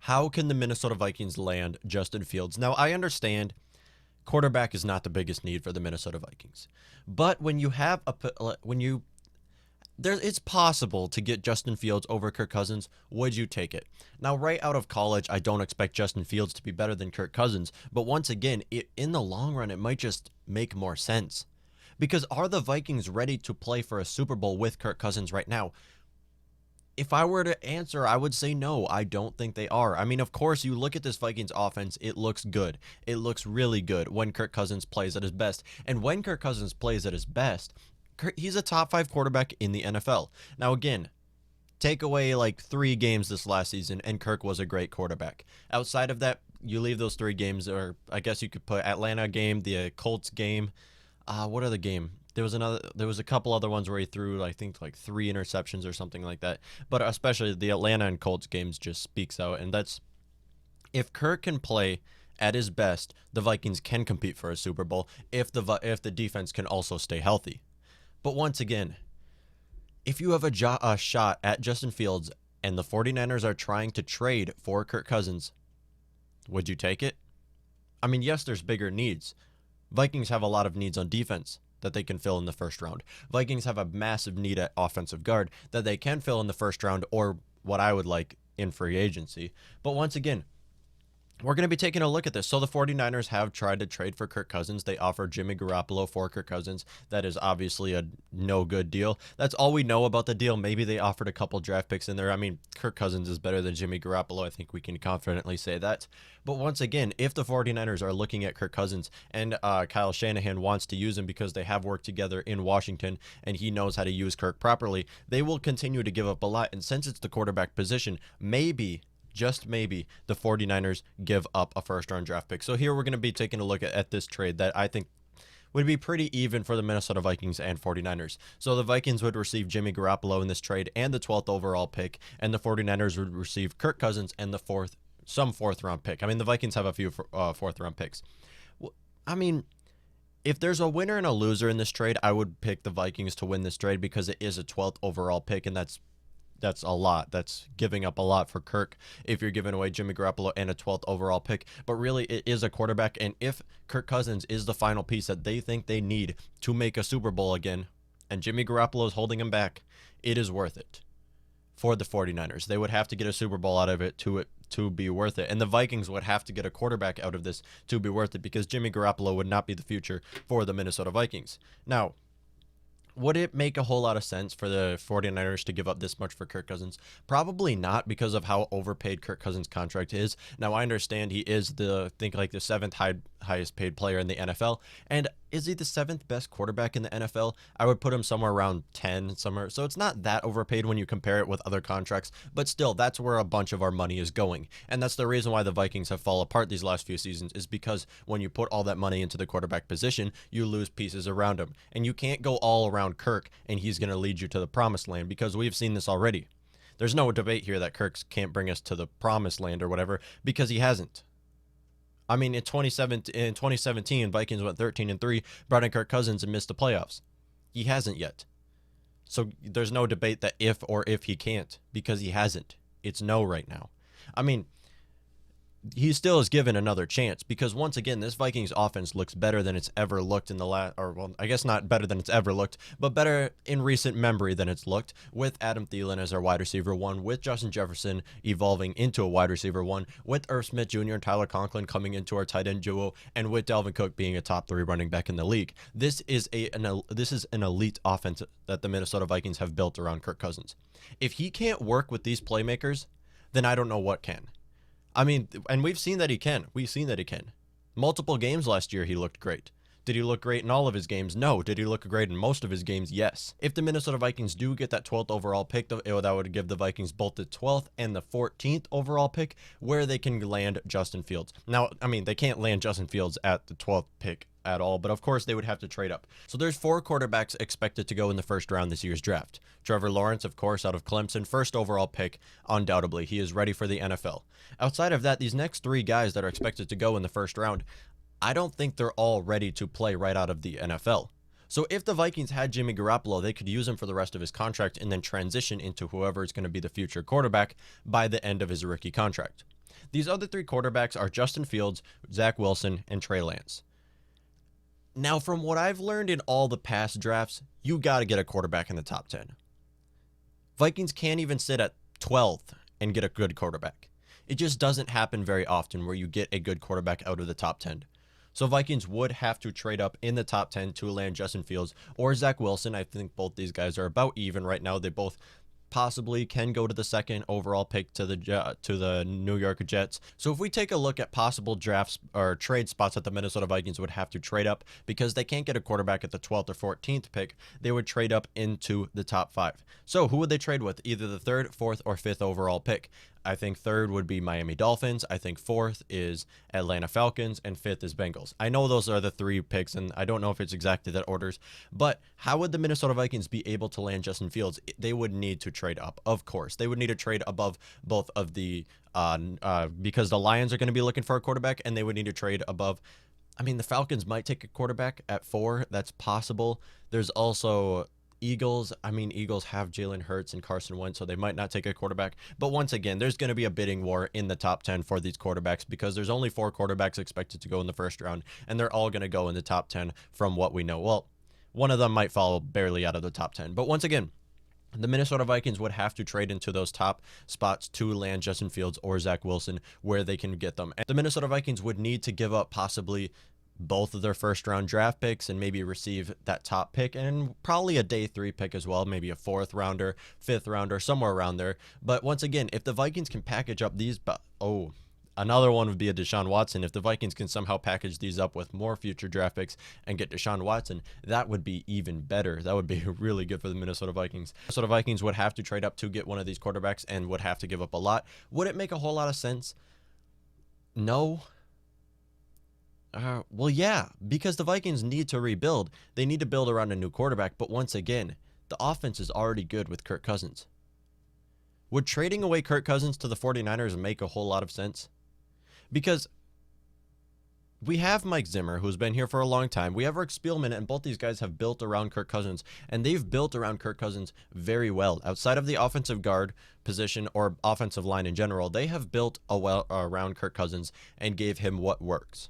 How can the Minnesota Vikings land Justin Fields? Now, I understand quarterback is not the biggest need for the Minnesota Vikings, but when you have it's possible to get Justin Fields over Kirk Cousins. Would you take it? Now, right out of college, I don't expect Justin Fields to be better than Kirk Cousins, but once again, in the long run, it might just make more sense. Because are the Vikings ready to play for a Super Bowl with Kirk Cousins right now? If I were to answer, I would say no. I don't think they are. I mean, of course, you look at this Vikings offense, it looks good. It looks really good when Kirk Cousins plays at his best. And when Kirk Cousins plays at his best, he's a top 5 quarterback in the NFL. Now, again, take away like 3 games this last season, and Kirk was a great quarterback. Outside of that, you leave those 3 games, or I guess you could put Atlanta game, the Colts game. What other game? There was a couple other ones where he threw, I think, like 3 interceptions or something like that. But especially the Atlanta and Colts games just speaks out. And that's, if Kirk can play at his best, the Vikings can compete for a Super Bowl if the defense can also stay healthy. But once again, if you have a shot at Justin Fields and the 49ers are trying to trade for Kirk Cousins, would you take it? I mean, yes, there's bigger needs. Vikings have a lot of needs on defense that they can fill in the first round. Vikings have a massive need at offensive guard that they can fill in the first round, or what I would like in free agency. But once again, we're going to be taking a look at this. So the 49ers have tried to trade for Kirk Cousins. They offered Jimmy Garoppolo for Kirk Cousins. That is obviously a no good deal. That's all we know about the deal. Maybe they offered a couple draft picks in there. I mean, Kirk Cousins is better than Jimmy Garoppolo. I think we can confidently say that. But once again, if the 49ers are looking at Kirk Cousins and Kyle Shanahan wants to use him because they have worked together in Washington and he knows how to use Kirk properly, they will continue to give up a lot. And since it's the quarterback position, maybe, just maybe, the 49ers give up a first-round draft pick. So here we're going to be taking a look at this trade that I think would be pretty even for the Minnesota Vikings and 49ers. So the Vikings would receive Jimmy Garoppolo in this trade and the 12th overall pick, and the 49ers would receive Kirk Cousins and the fourth-round pick. I mean, the Vikings have a few fourth-round picks. I mean, if there's a winner and a loser in this trade, I would pick the Vikings to win this trade because it is a 12th overall pick, and that's a lot. That's giving up a lot for Kirk if you're giving away Jimmy Garoppolo and a 12th overall pick. But really, it is a quarterback. And if Kirk Cousins is the final piece that they think they need to make a Super Bowl again, and Jimmy Garoppolo is holding him back, it is worth it for the 49ers. They would have to get a Super Bowl out of it to be worth it. And the Vikings would have to get a quarterback out of this to be worth it because Jimmy Garoppolo would not be the future for the Minnesota Vikings. Now, would it make a whole lot of sense for the 49ers to give up this much for Kirk Cousins? Probably not, because of how overpaid Kirk Cousins' contract is. Now, I understand he is the 7th highest paid player in the NFL. And is he the 7th best quarterback in the NFL? I would put him somewhere around 10, somewhere. So it's not that overpaid when you compare it with other contracts. But still, that's where a bunch of our money is going. And that's the reason why the Vikings have fallen apart these last few seasons, is because when you put all that money into the quarterback position, you lose pieces around him. And you can't go all around Kirk and he's going to lead you to the promised land, because we've seen this already. There's no debate here that Kirk can't bring us to the promised land or whatever, because he hasn't. I mean, in 2017, Vikings went 13-3, brought in Kirk Cousins and missed the playoffs. He hasn't yet. So there's no debate that if he can't, because he hasn't. It's no right now. I mean, he still is given another chance, because once again, this Vikings offense looks better than it's ever looked in the last, or well, I guess not better than it's ever looked, but better in recent memory than it's looked, with Adam Thielen as our wide receiver 1, with Justin Jefferson evolving into a wide receiver 1, with Irv Smith Jr. and Tyler Conklin coming into our tight end duo, and with Dalvin Cook being a top 3 running back in the league. This is an elite offense that the Minnesota Vikings have built around Kirk Cousins. If he can't work with these playmakers, then I don't know what can. I mean, and we've seen that he can. Multiple games last year, he looked great. Did he look great in all of his games? No. Did he look great in most of his games? Yes. If the Minnesota Vikings do get that 12th overall pick, that would give the Vikings both the 12th and the 14th overall pick, where they can land Justin Fields. Now, I mean, they can't land Justin Fields at the 12th pick at all, but of course they would have to trade up. So there's 4 quarterbacks expected to go in the first round this year's draft. Trevor Lawrence, of course, out of Clemson, first overall pick, undoubtedly. He is ready for the NFL. Outside of that, these next 3 guys that are expected to go in the first round, I don't think they're all ready to play right out of the NFL. So if the Vikings had Jimmy Garoppolo, they could use him for the rest of his contract and then transition into whoever is going to be the future quarterback by the end of his rookie contract. These other three quarterbacks are Justin Fields, Zach Wilson, and Trey Lance. Now, from what I've learned in all the past drafts, you got to get a quarterback in the top 10. Vikings can't even sit at 12th and get a good quarterback. It just doesn't happen very often where you get a good quarterback out of the top 10. So Vikings would have to trade up in the top 10 to land Justin Fields or Zach Wilson. I think both these guys are about even right now. They both possibly can go to the second overall pick to the New York Jets. So if we take a look at possible drafts or trade spots that the Minnesota Vikings would have to trade up, because they can't get a quarterback at the 12th or 14th pick, they would trade up into the top 5. So who would they trade with? Either the 3rd, 4th, or 5th overall pick. I think 3rd would be Miami Dolphins. I think 4th is Atlanta Falcons, and 5th is Bengals. I know those are the 3 picks, and I don't know if it's exactly that orders, but how would the Minnesota Vikings be able to land Justin Fields? They would need to trade up, of course. They would need to trade above both of the, because the Lions are going to be looking for a quarterback, and they would need to trade above. I mean, the Falcons might take a quarterback at 4. That's possible. There's also Eagles. I mean, Eagles have Jalen Hurts and Carson Wentz, so they might not take a quarterback. But once again, there's going to be a bidding war in the top 10 for these quarterbacks, because there's only 4 quarterbacks expected to go in the first round, and they're all going to go in the top 10 from what we know. Well, one of them might fall barely out of the top 10. But once again, the Minnesota Vikings would have to trade into those top spots to land Justin Fields or Zach Wilson where they can get them. And the Minnesota Vikings would need to give up possibly both of their first round draft picks and maybe receive that top pick and probably a day 3 pick as well, maybe a 4th rounder, 5th rounder, somewhere around there. But once again, if the Vikings can package up these, another one would be a Deshaun Watson. If the Vikings can somehow package these up with more future draft picks and get Deshaun Watson, that would be even better. That would be really good for the Minnesota Vikings. Minnesota Vikings would have to trade up to get one of these quarterbacks and would have to give up a lot. Would it make a whole lot of sense? No. Well, yeah, because the Vikings need to rebuild. They need to build around a new quarterback. But once again, the offense is already good with Kirk Cousins. Would trading away Kirk Cousins to the 49ers make a whole lot of sense? Because we have Mike Zimmer, who's been here for a long time. We have Rick Spielman, and both these guys have built around Kirk Cousins, and they've built around Kirk Cousins very well. Outside of the offensive guard position or offensive line in general, they have built around Kirk Cousins and gave him what works.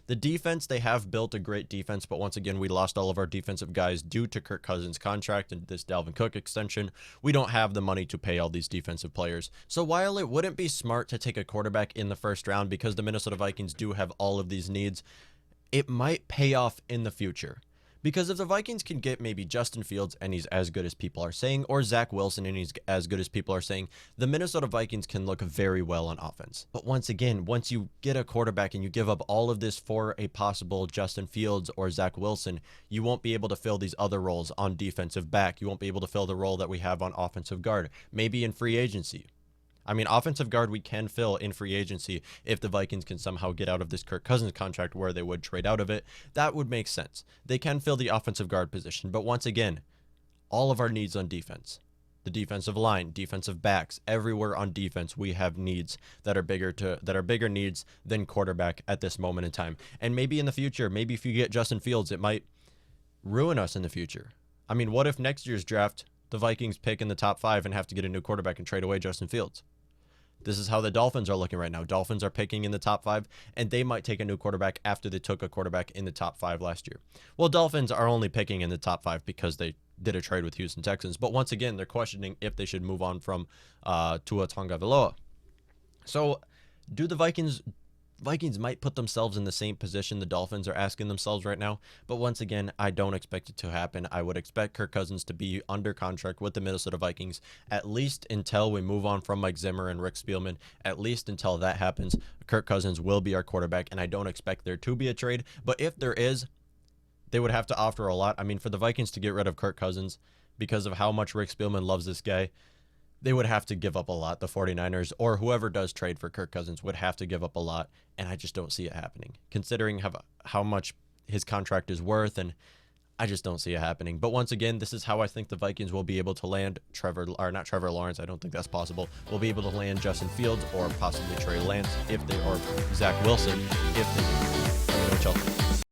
The defense, they have built a great defense, but once again, we lost all of our defensive guys due to Kirk Cousins' contract and this Dalvin Cook extension. We don't have the money to pay all these defensive players. So while it wouldn't be smart to take a quarterback in the first round because the Minnesota Vikings do have all of these needs, it might pay off in the future. Because if the Vikings can get maybe Justin Fields and he's as good as people are saying, or Zach Wilson and he's as good as people are saying, the Minnesota Vikings can look very well on offense. But once again, once you get a quarterback and you give up all of this for a possible Justin Fields or Zach Wilson, you won't be able to fill these other roles on defensive back. You won't be able to fill the role that we have on offensive guard, maybe in free agency. I mean, offensive guard we can fill in free agency if the Vikings can somehow get out of this Kirk Cousins contract where they would trade out of it. That would make sense. They can fill the offensive guard position. But once again, all of our needs on defense, the defensive line, defensive backs, everywhere on defense, we have needs that are bigger needs than quarterback at this moment in time. And maybe in the future, maybe if you get Justin Fields, it might ruin us in the future. I mean, what if next year's draft, the Vikings pick in the top 5 and have to get a new quarterback and trade away Justin Fields? This is how the Dolphins are looking right now. Dolphins are picking in the top 5, and they might take a new quarterback after they took a quarterback in the top 5 last year. Well, Dolphins are only picking in the top 5 because they did a trade with Houston Texans. But once again, they're questioning if they should move on from Tua Tagovailoa. So do the Vikings might put themselves in the same position the Dolphins are asking themselves right now. But once again, I don't expect it to happen. I would expect Kirk Cousins to be under contract with the Minnesota Vikings, at least until we move on from Mike Zimmer and Rick Spielman. At least until that happens, Kirk Cousins will be our quarterback, and I don't expect there to be a trade. But if there is, they would have to offer a lot. I mean, for the Vikings to get rid of Kirk Cousins, because of how much Rick Spielman loves this guy, they would have to give up a lot. The 49ers or whoever does trade for Kirk Cousins would have to give up a lot, and I just don't see it happening, considering how much his contract is worth, and I just don't see it happening. But once again, this is how I think the Vikings will be able to land not Trevor Lawrence. I don't think that's possible. We'll be able to land Justin Fields or possibly Trey Lance or Zach Wilson if they do. Let me know what y'all think.